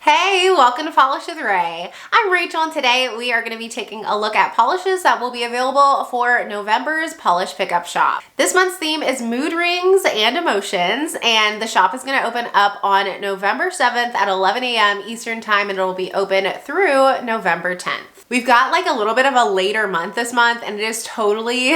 Hey, welcome to Polish with Ray. I'm Rachel and today we are going to be taking a look at polishes that will be available for November's Polish Pickup Shop. This month's theme is mood rings and emotions, and the shop is going to open up on November 7th at 11 a.m. Eastern Time, and it will be open through November 10th. We've got like a little bit of a later month this month, and it is totally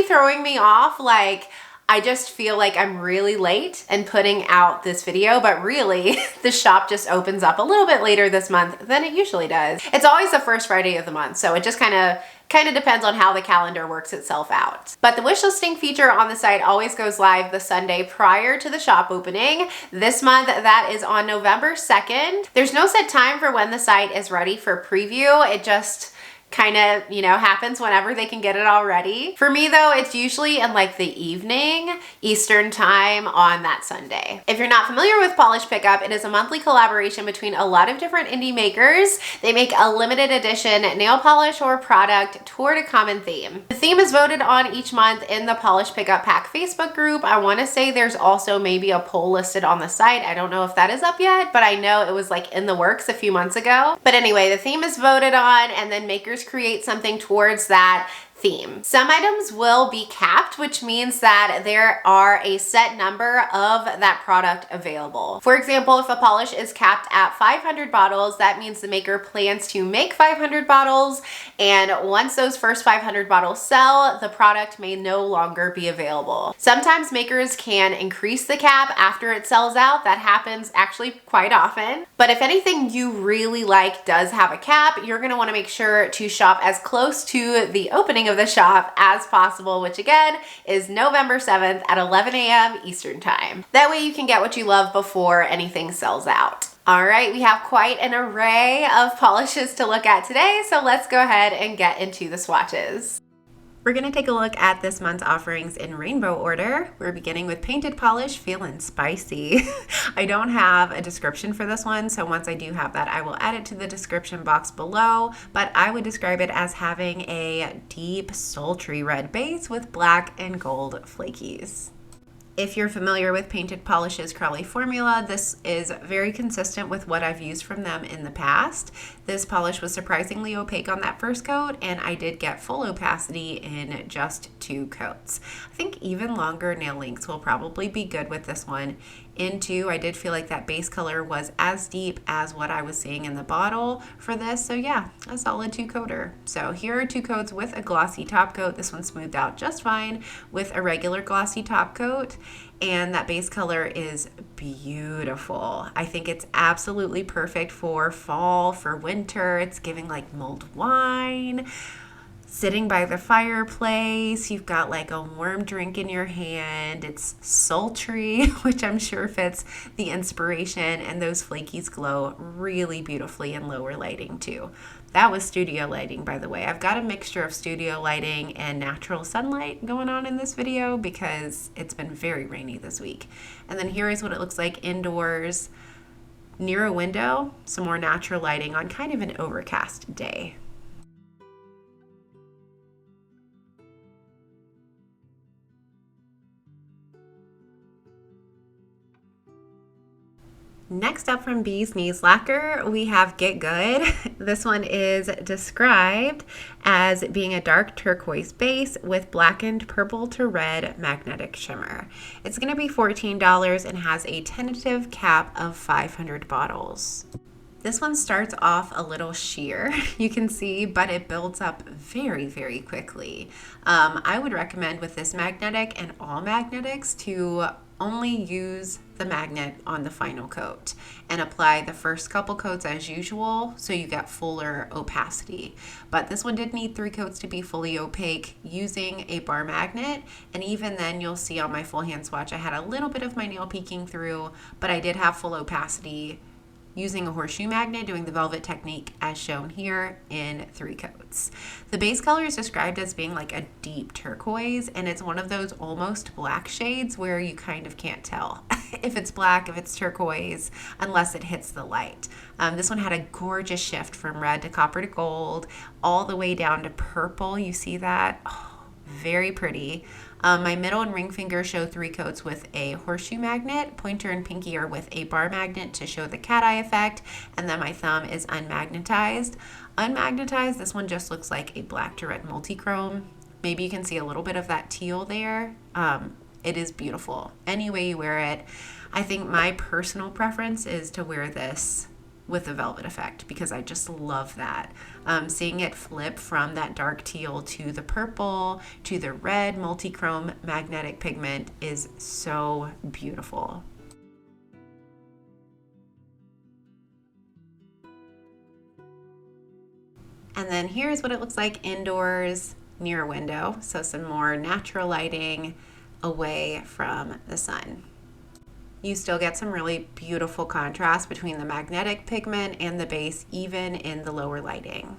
throwing me off. Like, I just feel like I'm really late in putting out this video, but really the shop just opens up a little bit later this month than it usually does. It's always the first Friday of the month, so it just kind of depends on how the calendar works itself out. But the wish listing feature on the site always goes live the Sunday prior to the shop opening. This month, that is on November 2nd. There's no set time for when the site is ready for preview. It just kind of, happens whenever they can get it all ready. For me though, it's usually in like the evening, Eastern Time on that Sunday. If you're not familiar with Polish Pickup, it is a monthly collaboration between a lot of different indie makers. They make a limited edition nail polish or product toward a common theme. The theme is voted on each month in the Polish Pickup Pack Facebook group. I want to say there's also maybe a poll listed on the site. I don't know if that is up yet, but I know it was like in the works a few months ago. But anyway, the theme is voted on and then makers create something towards that theme. Some items will be capped, which means that there are a set number of that product available. For example, if a polish is capped at 500 bottles, that means the maker plans to make 500 bottles, and once those first 500 bottles sell, the product may no longer be available. Sometimes makers can increase the cap after it sells out. That happens actually quite often. But if anything you really like does have a cap, you're going to want to make sure to shop as close to the opening of the shop as possible, which again is November 7th at 11 a.m. Eastern Time. That way you can get what you love before anything sells out. All right, we have quite an array of polishes to look at today, so let's go ahead and get into the swatches. We're going to take a look at this month's offerings in rainbow order. We're beginning with Painted Polish Feelin Spicy. I don't have a description for this one, so once I do have that, I will add it to the description box below, but I would describe it as having a deep, sultry red base with black and gold flakies. If you're familiar with Painted Polish's Crowley formula, this is very consistent with what I've used from them in the past. This polish was surprisingly opaque on that first coat, and I did get full opacity in just 2 coats. I think even longer nail lengths will probably be good with this one. I did feel like that base color was as deep as what I was seeing in the bottle for this, so yeah, a solid 2-coater. So here are 2 coats with a glossy top coat. This one smoothed out just fine with a regular glossy top coat, and that base color is beautiful. I think it's absolutely perfect for fall, for winter. It's giving like mulled wine. Sitting by the fireplace, you've got like a warm drink in your hand. It's sultry, which I'm sure fits the inspiration, and those flakies glow really beautifully in lower lighting too. That was studio lighting, by the way. I've got a mixture of studio lighting and natural sunlight going on in this video because it's been very rainy this week. And then here is what it looks like indoors near a window, some more natural lighting on kind of an overcast day. Next up from Bee's Knees Lacquer, we have Get Good. This one is described as being a dark turquoise base with blackened purple to red magnetic shimmer. It's going to be $14 and has a tentative cap of 500 bottles. This one starts off a little sheer, you can see, but it builds up very, very quickly. I would recommend with this magnetic and all magnetics to only use the magnet on the final coat and apply the first couple coats as usual so you get fuller opacity. But this one did need 3 coats to be fully opaque using a bar magnet, and even then you'll see on my full hand swatch I had a little bit of my nail peeking through, but I did have full opacity using a horseshoe magnet, doing the velvet technique as shown here in 3 coats. The base color is described as being like a deep turquoise, and it's one of those almost black shades where you kind of can't tell if it's black, if it's turquoise, unless it hits the light. This one had a gorgeous shift from red to copper to gold, all the way down to purple. You see that? Oh, very pretty. My middle and ring finger show 3 coats with a horseshoe magnet. Pointer and pinky are with a bar magnet to show the cat eye effect. And then my thumb is unmagnetized. Unmagnetized, this one just looks like a black to red multi-chrome. Maybe you can see a little bit of that teal there. It is beautiful. Any way you wear it. I think my personal preference is to wear this with the velvet effect because I just love that. Seeing it flip from that dark teal to the purple to the red multi-chrome magnetic pigment is so beautiful. And then here's what it looks like indoors near a window. So some more natural lighting away from the sun. You still get some really beautiful contrast between the magnetic pigment and the base, even in the lower lighting.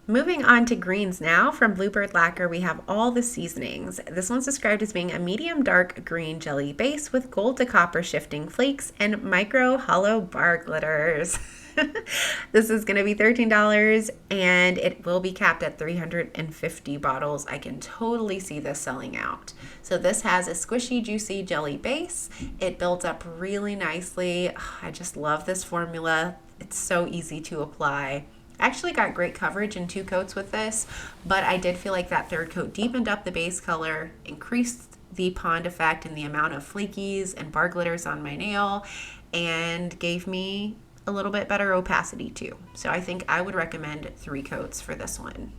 Moving on to greens now. From Bluebird Lacquer, we have all the seasonings. This one's described as being a medium dark green jelly base with gold to copper shifting flakes and micro hollow bar glitters. This is going to be $13 and it will be capped at 350 bottles. I can totally see this selling out. So this has a squishy, juicy jelly base. It builds up really nicely. I just love this formula. It's so easy to apply. I actually got great coverage in 2 coats with this, but I did feel like that 3rd coat deepened up the base color, increased the pond effect and the amount of flakies and bar glitters on my nail, and gave me a little bit better opacity too. So I think I would recommend 3 coats for this one.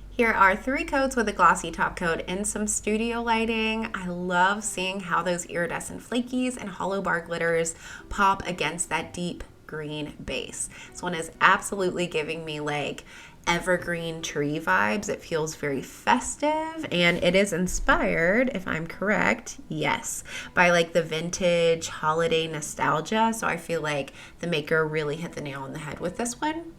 Here are 3 coats with a glossy top coat in some studio lighting. I love seeing how those iridescent flakies and hollow bar glitters pop against that deep green base. This one is absolutely giving me like evergreen tree vibes. It feels very festive and it is inspired, if I'm correct, yes, by like the vintage holiday nostalgia. So I feel like the maker really hit the nail on the head with this one.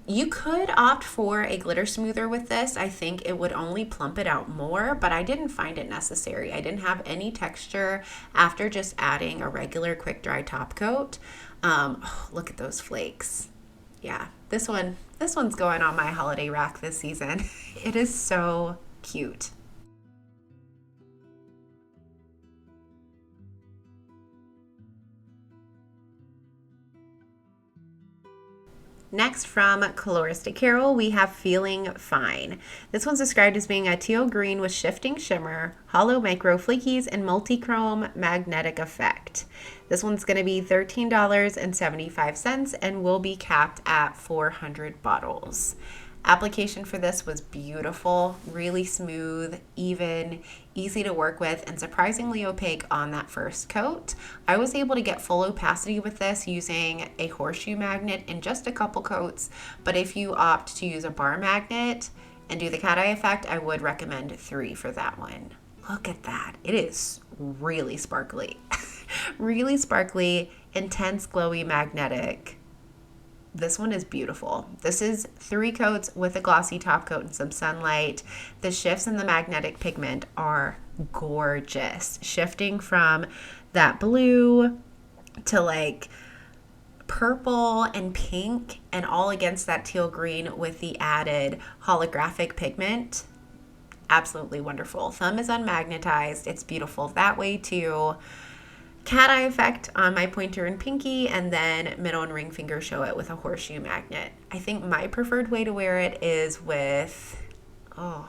You could opt for a glitter smoother with this. I think it would only plump it out more, but I didn't find it necessary. I didn't have any texture after just adding a regular quick dry top coat. Oh, look at those flakes. Yeah, this one's going on my holiday rack this season. It is so cute. Next, from Coloristic Carol, we have Feeling Fine. This one's described as being a teal green with shifting shimmer, hollow micro flakies, and multi-chrome magnetic effect. This one's going to be $13.75 and will be capped at 400 bottles. Application for this was beautiful, really smooth, even, easy to work with, and surprisingly opaque on that first coat. I was able to get full opacity with this using a horseshoe magnet in just a couple coats, but if you opt to use a bar magnet and do the cat eye effect, I would recommend 3 for that one. Look at that. It is really sparkly. Really sparkly, intense, glowy, magnetic. This one is beautiful. This is 3 coats with a glossy top coat and some sunlight. The shifts in the magnetic pigment are gorgeous. Shifting from that blue to like purple and pink and all against that teal green with the added holographic pigment. Absolutely wonderful. Thumb is unmagnetized. It's beautiful that way too. Cat eye effect on my pointer and pinky, and then middle and ring finger show it with a horseshoe magnet. I think my preferred way to wear it is with, I'd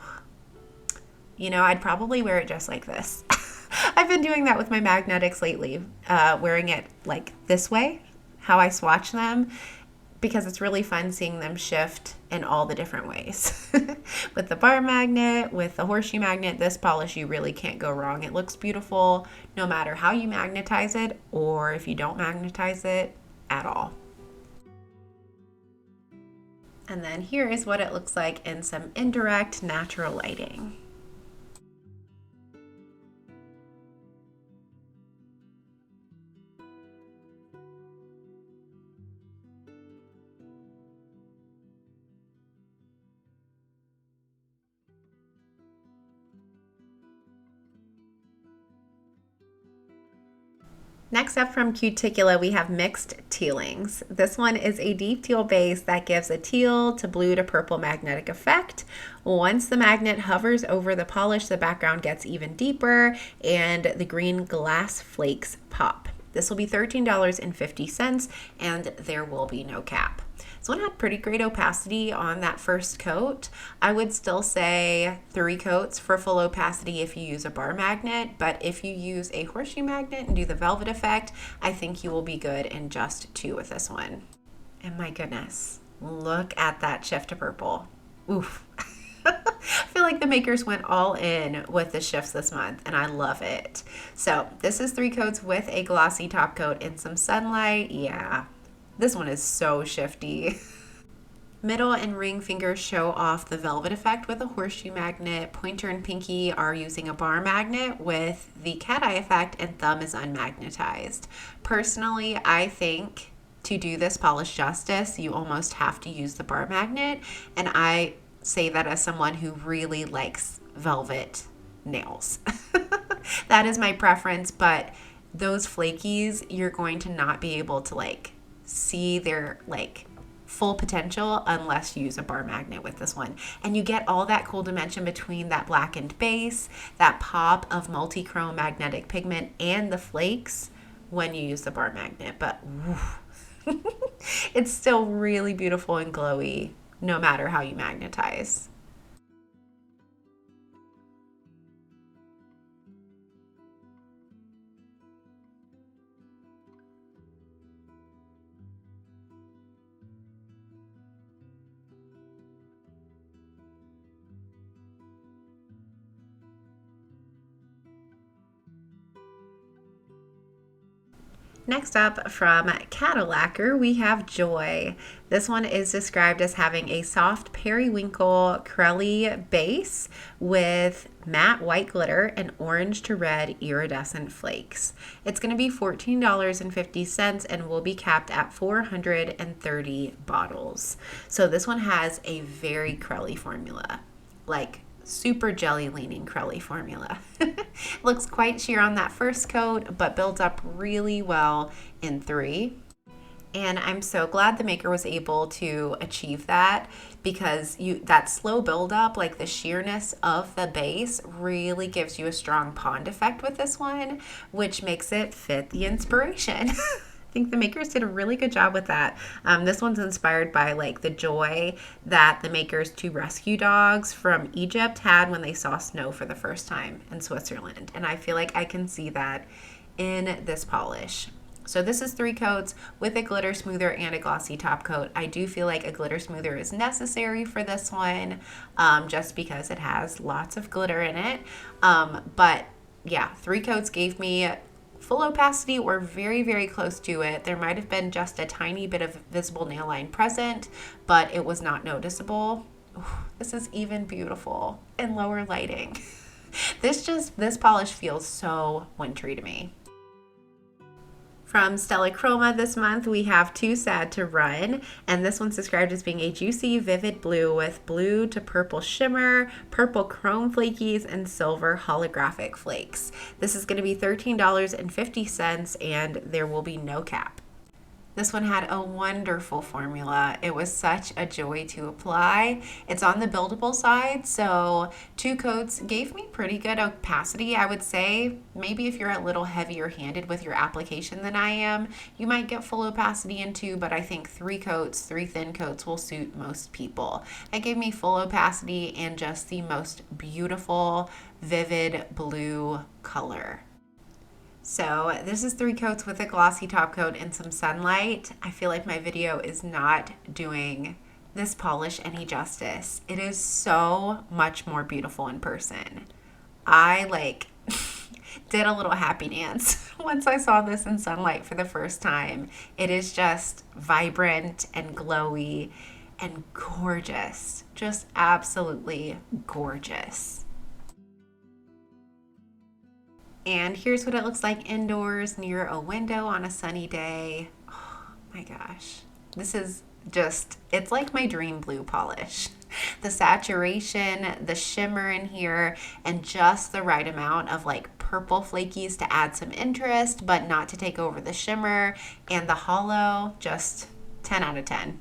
probably wear it just like this. I've been doing that with my magnetics lately, wearing it like this way, how I swatch them, because it's really fun seeing them shift in all the different ways. With the bar magnet, with the horseshoe magnet, this polish you really can't go wrong. It looks beautiful no matter how you magnetize it or if you don't magnetize it at all. And then here is what it looks like in some indirect natural lighting. Next up from Cuticula, we have mixed Tealings. This one is a deep teal base that gives a teal to blue to purple magnetic effect. Once the magnet hovers over the polish, the background gets even deeper and the green glass flakes pop. This will be $13.50 and there will be no cap. This one had pretty great opacity on that first coat. I would still say 3 coats for full opacity if you use a bar magnet, but if you use a horseshoe magnet and do the velvet effect, I think you will be good in just 2 with this one. And my goodness, look at that shift to purple. Oof. I feel like the makers went all in with the shifts this month and I love it. So this is 3 coats with a glossy top coat in some sunlight. Yeah. This one is so shifty. Middle and ring fingers show off the velvet effect with a horseshoe magnet. Pointer and pinky are using a bar magnet with the cat eye effect, and thumb is unmagnetized. Personally, I think to do this polish justice, you almost have to use the bar magnet, and I say that as someone who really likes velvet nails. That is my preference, but those flakies, you're going to not be able to see their full potential unless you use a bar magnet with this one. And you get all that cool dimension between that blackened base, that pop of multi-chrome magnetic pigment, and the flakes when you use the bar magnet. But it's still really beautiful and glowy no matter how you magnetize. Next up from Cadillacquer, we have Joy. This one is described as having a soft periwinkle crelly base with matte white glitter and orange to red iridescent flakes. It's going to be $14.50 and will be capped at 430 bottles. So this one has a very crelly formula, super jelly leaning crelly formula. Looks quite sheer on that first coat, but builds up really well in 3. And I'm so glad the maker was able to achieve that, because that slow buildup, the sheerness of the base, really gives you a strong pond effect with this one, which makes it fit the inspiration. I think the makers did a really good job with that. This one's inspired by the joy that the makers 2 rescue dogs from Egypt had when they saw snow for the first time in Switzerland. And I feel like I can see that in this polish. So this is 3 coats with a glitter smoother and a glossy top coat. I do feel like a glitter smoother is necessary for this one, just because it has lots of glitter in it. But yeah, 3 coats gave me full opacity or very, very close to it. There might have been just a tiny bit of visible nail line present, but it was not noticeable. Ooh, this is even beautiful in lower lighting. This polish feels so wintry to me. From Stella Chroma this month, we have Too Sad to Run, and this one's described as being a juicy, vivid blue with blue to purple shimmer, purple chrome flakies, and silver holographic flakes. This is going to be $13.50, and there will be no cap. This one had a wonderful formula. It was such a joy to apply. It's on the buildable side, so 2 coats gave me pretty good opacity, I would say. Maybe if you're a little heavier handed with your application than I am, you might get full opacity in 2, but I think 3 coats, 3 thin coats will suit most people. That gave me full opacity and just the most beautiful, vivid blue color. So this is 3 coats with a glossy top coat and some sunlight. I feel like my video is not doing this polish any justice. It is so much more beautiful in person. I did a little happy dance once I saw this in sunlight for the first time. It is just vibrant and glowy and gorgeous. Just absolutely gorgeous. And here's what it looks like indoors near a window on a sunny day. Oh my gosh. This is just, it's like my dream blue polish. The saturation, the shimmer in here, and just the right amount of purple flakies to add some interest, but not to take over the shimmer. And the hollow, just 10 out of 10.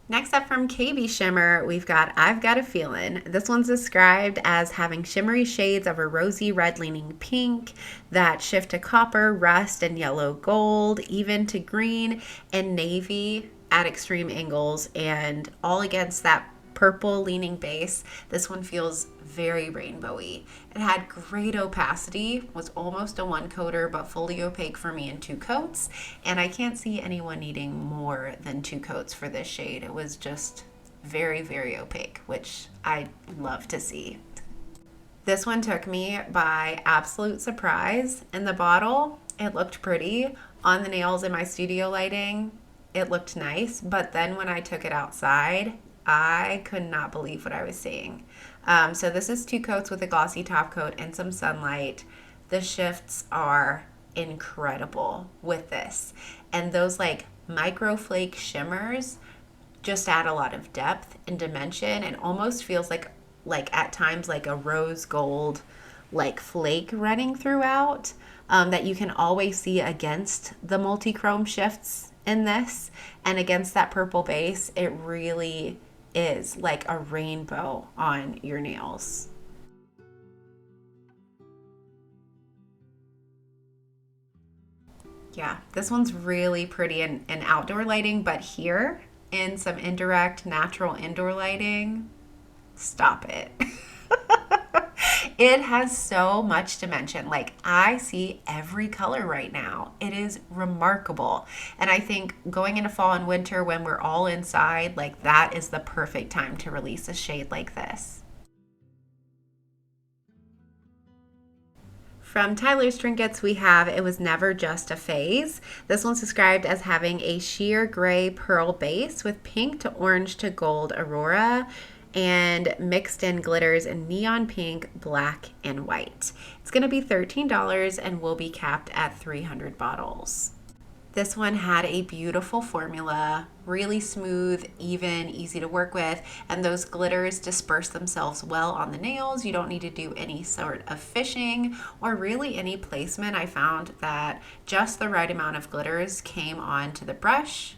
Next up from KBShimmer, we've got I've Got a Feelin. This one's described as having shimmery shades of a rosy red leaning pink that shift to copper, rust, and yellow gold, even to green and navy at extreme angles, and all against that purple leaning base. This one feels very rainbowy. It had great opacity, was almost a one coater, but fully opaque for me in 2 coats. And I can't see anyone needing more than 2 coats for this shade. It was just very, very opaque, which I love to see. This one took me by absolute surprise. In the bottle, it looked pretty. On the nails in my studio lighting, it looked nice. But then when I took it outside, I could not believe what I was seeing. So this is 2 coats with a glossy top coat and some sunlight. The shifts are incredible with this. And those like micro flake shimmers just add a lot of depth and dimension, and almost feels like at times like a rose gold like flake running throughout, that you can always see against the multi-chrome shifts in this. And against that purple base, it really is like a rainbow on your nails. Yeah, this one's really pretty in outdoor lighting, but here in some indirect natural indoor lighting, stop it. It has so much dimension. Like, I see every color right now. It is remarkable. And I think going into fall and winter when we're all inside, like, that is the perfect time to release a shade like this. From Tyler's Trinkets, we have It Was Never Just a Phase. This one's described as having a sheer gray pearl base with pink to orange to gold aurora, and mixed in glitters in neon pink, black, and white. It's going to be $13 and will be capped at 300 bottles. This one had a beautiful formula, really smooth, even, easy to work with, and those glitters disperse themselves well on the nails. You don't need to do any sort of fishing or really any placement. I found that just the right amount of glitters came onto the brush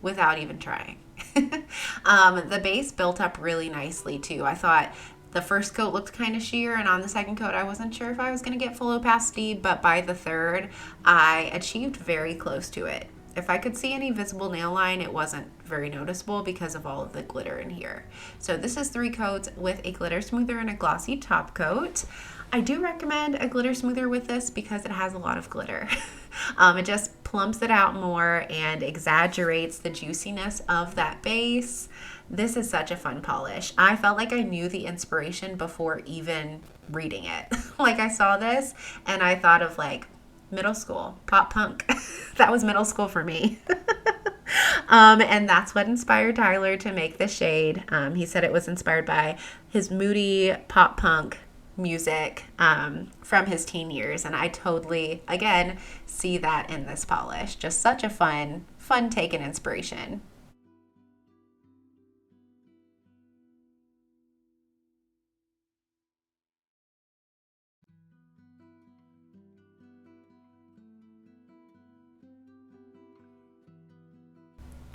without even trying. The base built up really nicely too. I thought the first coat looked kind of sheer, and on the second coat I wasn't sure if I was going to get full opacity, but by the third I achieved very close to it. If I could see any visible nail line, it wasn't very noticeable because of all of the glitter in here. So this is 3 coats with a glitter smoother and a glossy top coat. I do recommend a glitter smoother with this because it has a lot of glitter. It just plumps it out more and exaggerates the juiciness of that base. This is such a fun polish. I felt like I knew the inspiration before even reading it. Like, I saw this and I thought of like middle school, pop punk. That was middle school for me. And that's what inspired Tyler to make the shade. He said it was inspired by his moody pop punk music from his teen years, and I totally, again, see that in this polish. Just such a fun take and inspiration.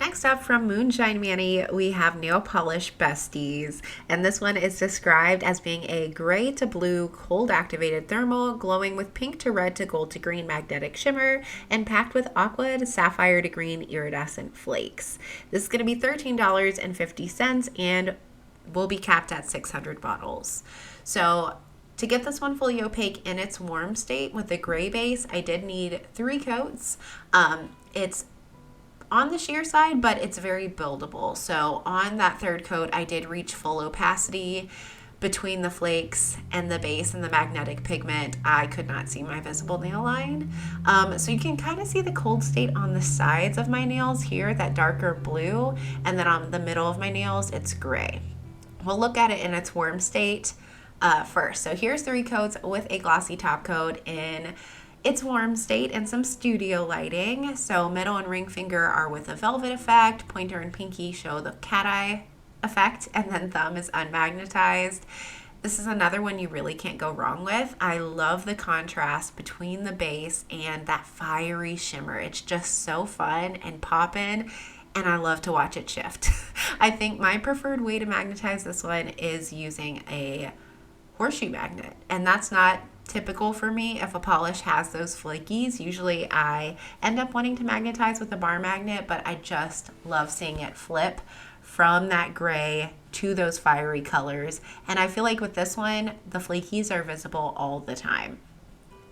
Next up from Moonshine Manny, we have Nail Polish Besties, and this one is described as being a gray to blue cold activated thermal, glowing with pink to red to gold to green magnetic shimmer, and packed with aqua to sapphire to green iridescent flakes. This is going to be $13.50 and will be capped at 600 bottles. So to get this one fully opaque in its warm state with the gray base, I did need 3 coats. It's on the sheer side, but it's very buildable. So on that 3rd coat, I did reach full opacity. Between the flakes and the base and the magnetic pigment, I could not see my visible nail line. So you can kind of see the cold state on the sides of my nails here, that darker blue, and then on the middle of my nails, it's gray. We'll look at it in its warm state first. So here's 3 coats with a glossy top coat in its warm state and some studio lighting. So middle and ring finger are with a velvet effect, pointer and pinky show the cat eye effect, and then thumb is unmagnetized. This is another one you really can't go wrong with. I love the contrast between the base and that fiery shimmer. It's just so fun and poppin', and I love to watch it shift. I think my preferred way to magnetize this one is using a horseshoe magnet, and that's not typical for me if a polish has those flakies. Usually I end up wanting to magnetize with a bar magnet, but I just love seeing it flip from that gray to those fiery colors. And I feel like with this one, the flakies are visible all the time.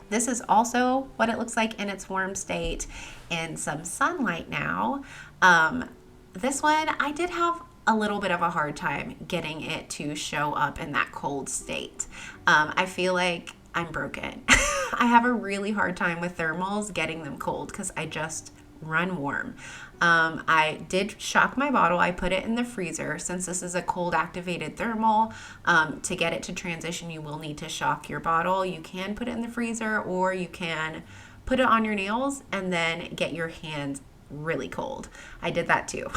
This is also what it looks like in its warm state in some sunlight now. This one, I did have a little bit of a hard time getting it to show up in that cold state. I feel like I'm broken. I have a really hard time with thermals getting them cold because I just run warm. I did shock my bottle. I put it in the freezer. Since this is a cold activated thermal, to get it to transition, you will need to shock your bottle. You can put it in the freezer, or you can put it on your nails and then get your hands really cold. I did that too.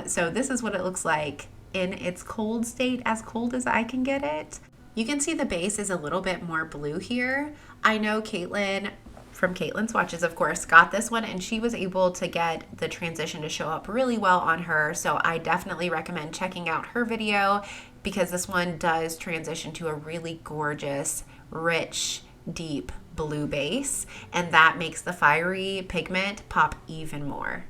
So this is what it looks like in its cold state, as cold as I can get it. You can see the base is a little bit more blue here. I know Caitlin from Caitlin Swatches, of course, got this one, and she was able to get the transition to show up really well on her. So I definitely recommend checking out her video, because this one does transition to a really gorgeous, rich, deep blue base, and that makes the fiery pigment pop even more.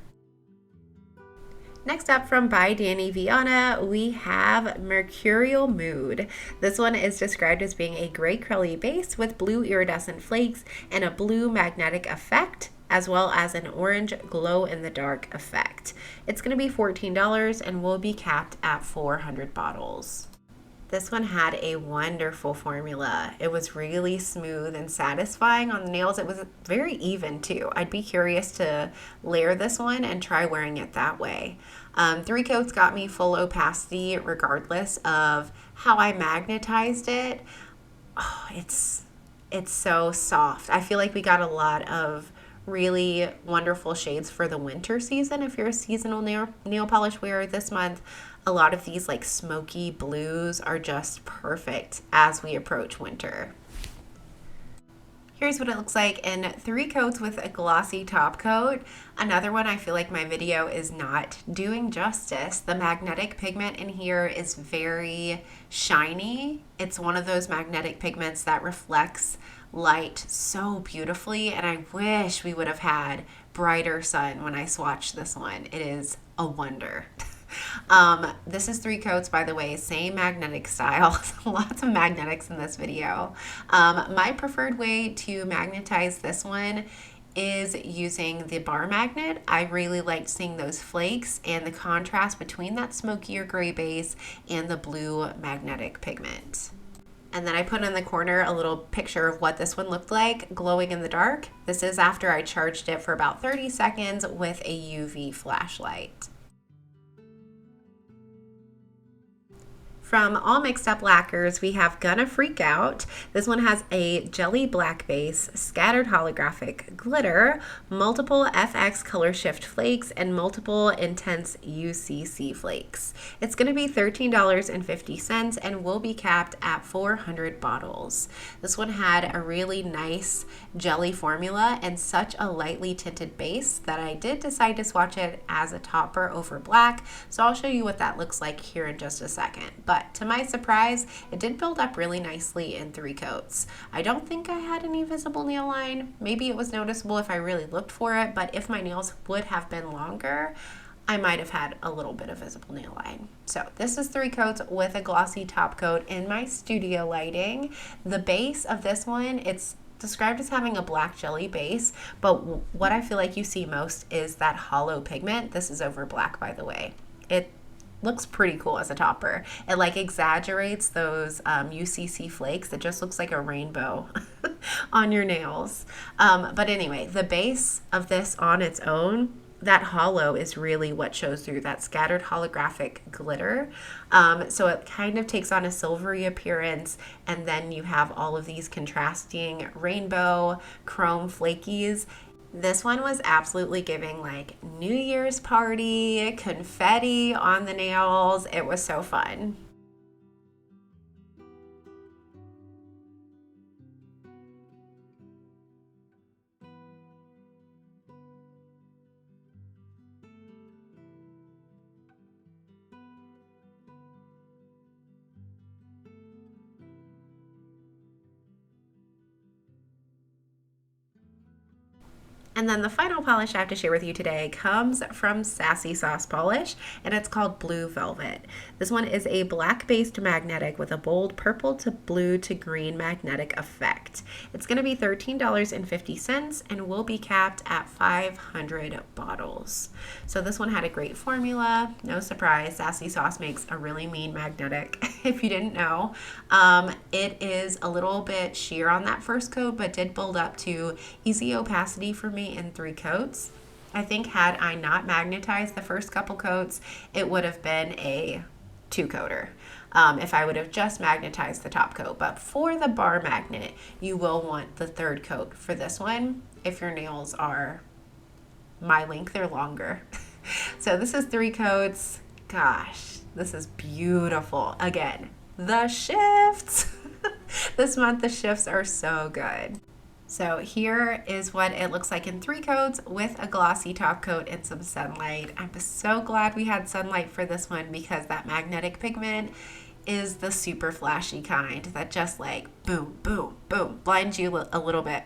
Next up, from by Dany Vianna, we have Mercurial Mood. This one is described as being a gray curly base with blue iridescent flakes and a blue magnetic effect, as well as an orange glow-in-the-dark effect. It's going to be $14 and will be capped at 400 bottles. This one had a wonderful formula. It was really smooth and satisfying on the nails. It was very even too. I'd be curious to layer this one and try wearing it that way. 3 coats got me full opacity regardless of how I magnetized it. Oh, it's so soft. I feel like we got a lot of really wonderful shades for the winter season. If you're a seasonal nail polish wearer this month, a lot of these like smoky blues are just perfect as we approach winter. Here's what it looks like in 3 coats with a glossy top coat. Another one I feel like my video is not doing justice. The magnetic pigment in here is very shiny. It's one of those magnetic pigments that reflects light so beautifully, and I wish we would have had brighter sun when I swatched this one. It is a wonder. This is 3 coats, by the way, same magnetic style. Lots of magnetics in this video. My preferred way to magnetize this one is using the bar magnet. I really liked seeing those flakes and the contrast between that smoky or gray base and the blue magnetic pigment. And then I put in the corner a little picture of what this one looked like glowing in the dark. This is after I charged it for about 30 seconds with a UV flashlight. From All Mixed Up Lacquers, we have Gonna Freak Out. This one has a jelly black base, scattered holographic glitter, multiple FX color shift flakes, and multiple intense UCC flakes. It's going to be $13.50 and will be capped at 400 bottles. This one had a really nice jelly formula and such a lightly tinted base that I did decide to swatch it as a topper over black. So I'll show you what that looks like here in just a second. But to my surprise, it did build up really nicely in 3 coats. I don't think I had any visible nail line. Maybe it was noticeable if I really looked for it, but if my nails would have been longer, I might have had a little bit of visible nail line. So this is 3 coats with a glossy top coat in my studio lighting. The base of this one, it's described as having a black jelly base, but what I feel like you see most is that hollow pigment. This is over black, by the way. It looks pretty cool as a topper. It like exaggerates those UCC flakes. It just looks like a rainbow on your nails. But anyway, the base of this on its own, that hollow is really what shows through, that scattered holographic glitter. So it kind of takes on a silvery appearance, and then you have all of these contrasting rainbow chrome flakies. This one was absolutely giving like New Year's party, confetti on the nails. It was so fun. And then the final polish I have to share with you today comes from Sassy Sauce Polish, and it's called Blue Velvet. This one is a black-based magnetic with a bold purple to blue to green magnetic effect. It's going to be $13.50 and will be capped at 500 bottles. So this one had a great formula. No surprise, Sassy Sauce makes a really mean magnetic, if you didn't know. It is a little bit sheer on that first coat, but did build up to easy opacity for me in 3 coats. I think had I not magnetized the first couple coats, it would have been a 2-coater if I would have just magnetized the top coat. But for the bar magnet, you will want the 3rd coat for this one if your nails are my length or longer. So this is 3 coats. Gosh, this is beautiful. Again, the shifts. This month the shifts are so good. So here is what it looks like in 3 coats with a glossy top coat and some sunlight. I'm so glad we had sunlight for this one because that magnetic pigment is the super flashy kind that just like boom, boom, boom, blinds you a little bit.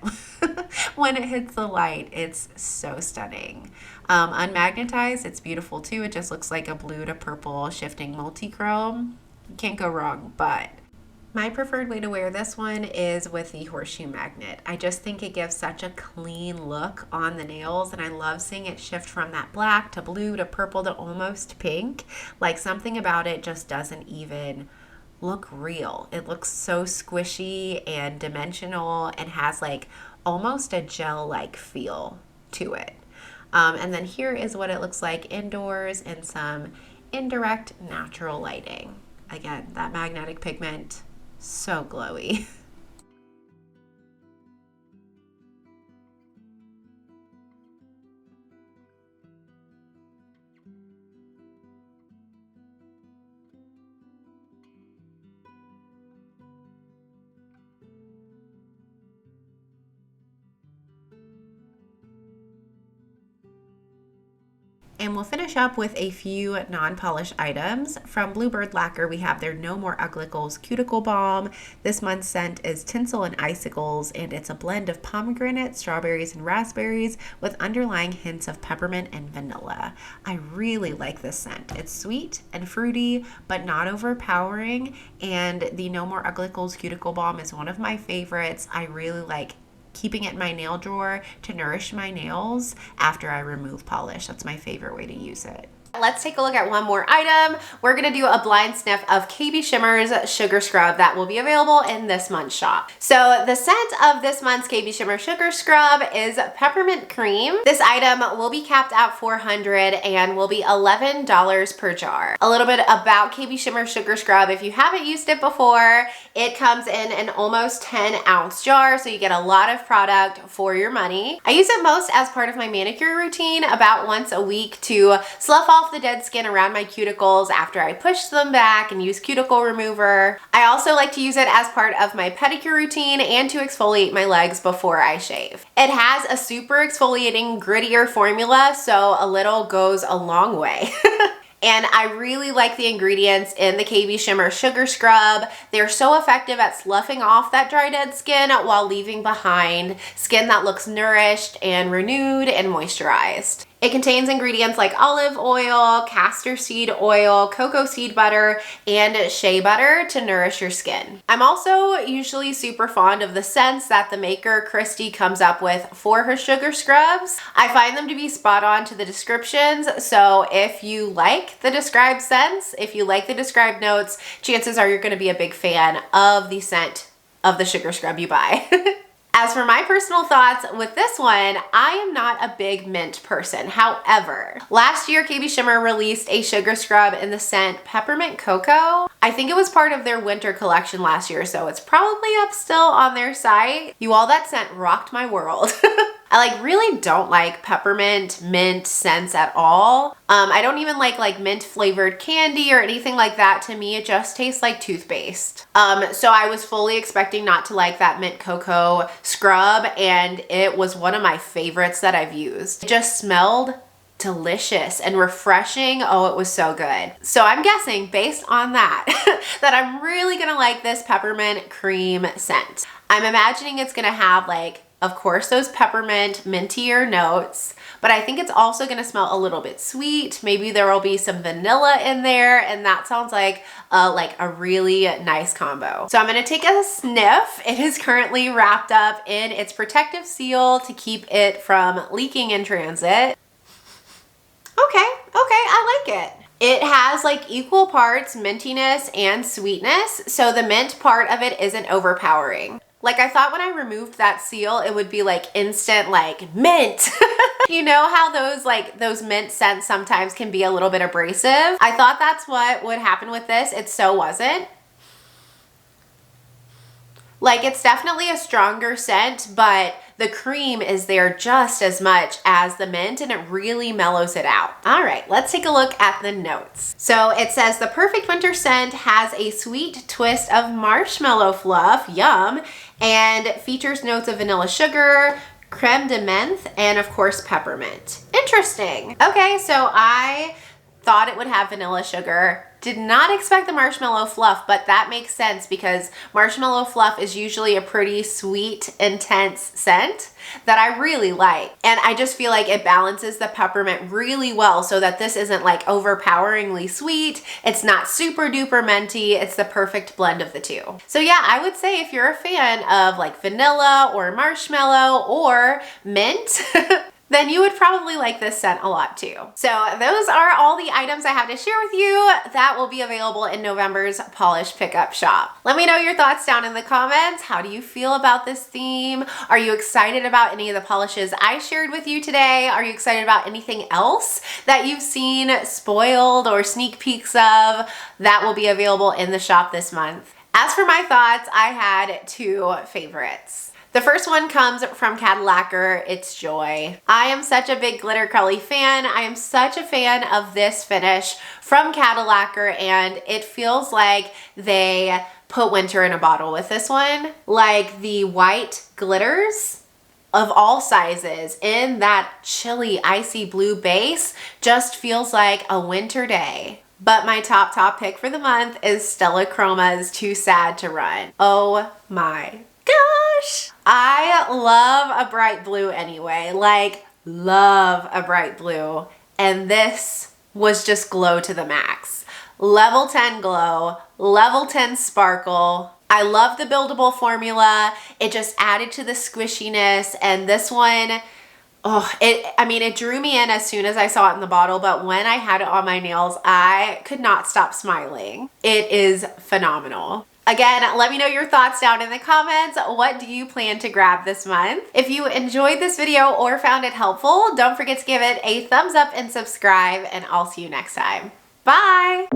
When it hits the light, it's so stunning. Unmagnetized, it's beautiful too. It just looks like a blue to purple shifting multi-chrome. You can't go wrong, but my preferred way to wear this one is with the horseshoe magnet. I just think it gives such a clean look on the nails, and I love seeing it shift from that black to blue to purple to almost pink. Like, something about it just doesn't even look real. It looks so squishy and dimensional and has like almost a gel-like feel to it. And then here is what it looks like indoors in some indirect natural lighting. Again, that magnetic pigment, so glowy. And we'll finish up with a few non-polished items. From Bluebird Lacquer, we have their No More Uglicals Cuticle Balm. This month's scent is Tinsel and Icicles, and it's a blend of pomegranate, strawberries, and raspberries with underlying hints of peppermint and vanilla. I really like this scent. It's sweet and fruity, but not overpowering, and the No More Uglicals Cuticle Balm is one of my favorites. I really like keeping it in my nail drawer to nourish my nails after I remove polish. That's my favorite way to use it. Let's take a look at one more item. We're gonna do a blind sniff of KBShimmer's Sugar Scrub that will be available in this month's shop. So the scent of this month's KBShimmer Sugar Scrub is Peppermint Cream. This item will be capped at 400 and will be $11 per jar. A little bit about KBShimmer Sugar Scrub. If you haven't used it before, it comes in an almost 10-ounce jar, so you get a lot of product for your money. I use it most as part of my manicure routine about once a week to slough off the dead skin around my cuticles after I push them back and use cuticle remover. I also like to use it as part of my pedicure routine and to exfoliate my legs before I shave. It has a super exfoliating, grittier formula, so a little goes a long way. And I really like the ingredients in the KBShimmer Sugar Scrub. They're so effective at sloughing off that dry dead skin while leaving behind skin that looks nourished and renewed and moisturized. It contains ingredients like olive oil, castor seed oil, cocoa seed butter, and shea butter to nourish your skin. I'm also usually super fond of the scents that the maker Christy comes up with for her sugar scrubs. I find them to be spot on to the descriptions, so if you like the described scents, if you like the described notes, chances are you're going to be a big fan of the scent of the sugar scrub you buy. As for my personal thoughts with this one, I am not a big mint person. However, last year KBShimmer released a sugar scrub in the scent Peppermint Cocoa. I think it was part of their winter collection last year, so it's probably up still on their site. You all, that scent rocked my world. I really don't like peppermint mint scents at all. I don't even like mint flavored candy or anything like that. To me, it just tastes like toothpaste. So I was fully expecting not to like that mint cocoa scrub, and it was one of my favorites that I've used. It just smelled delicious and refreshing. Oh, it was so good. So I'm guessing based on that, that I'm really gonna like this peppermint cream scent. I'm imagining it's gonna have like of course, those peppermint, mintier notes, but I think it's also gonna smell a little bit sweet. Maybe there will be some vanilla in there, and that sounds like a really nice combo. So I'm gonna take a sniff. It is currently wrapped up in its protective seal to keep it from leaking in transit. Okay, I like it. It has like equal parts mintiness and sweetness, so the mint part of it isn't overpowering. Like I thought when I removed that seal, it would be like instant like mint. You know how those mint scents sometimes can be a little bit abrasive? I thought that's what would happen with this. It so wasn't. Like it's definitely a stronger scent, but the cream is there just as much as the mint and it really mellows it out. All right, let's take a look at the notes. So it says the perfect winter scent has a sweet twist of marshmallow fluff, yum, and features notes of vanilla sugar, creme de menthe, and of course peppermint. Interesting. Okay, so I thought it would have vanilla sugar. Did not expect the marshmallow fluff, but that makes sense because marshmallow fluff is usually a pretty sweet, intense scent that I really like. And I just feel like it balances the peppermint really well so that this isn't like overpoweringly sweet. It's not super duper minty. It's the perfect blend of the two. So yeah, I would say if you're a fan of like vanilla or marshmallow or mint, then you would probably like this scent a lot too. So those are all the items I have to share with you that will be available in November's Polish Pickup Shop. Let me know your thoughts down in the comments. How do you feel about this theme? Are you excited about any of the polishes I shared with you today? Are you excited about anything else that you've seen spoiled or sneak peeks of that will be available in the shop this month? As for my thoughts, I had two favorites. The first one comes from Cadillacquer, it's Joy. I am such a big glitter curly fan. I am such a fan of this finish from Cadillacquer, and it feels like they put winter in a bottle with this one. Like the white glitters of all sizes in that chilly icy blue base just feels like a winter day. But my top pick for the month is Stella Chroma's Too Sad to Run. Oh my gosh. I love a bright blue anyway, like love a bright blue. And this was just glow to the max. Level 10 glow, level 10 sparkle. I love the buildable formula. It just added to the squishiness, and this one, it drew me in as soon as I saw it in the bottle, but when I had it on my nails, I could not stop smiling. It is phenomenal. Again, let me know your thoughts down in the comments. What do you plan to grab this month? If you enjoyed this video or found it helpful, don't forget to give it a thumbs up and subscribe, and I'll see you next time. Bye!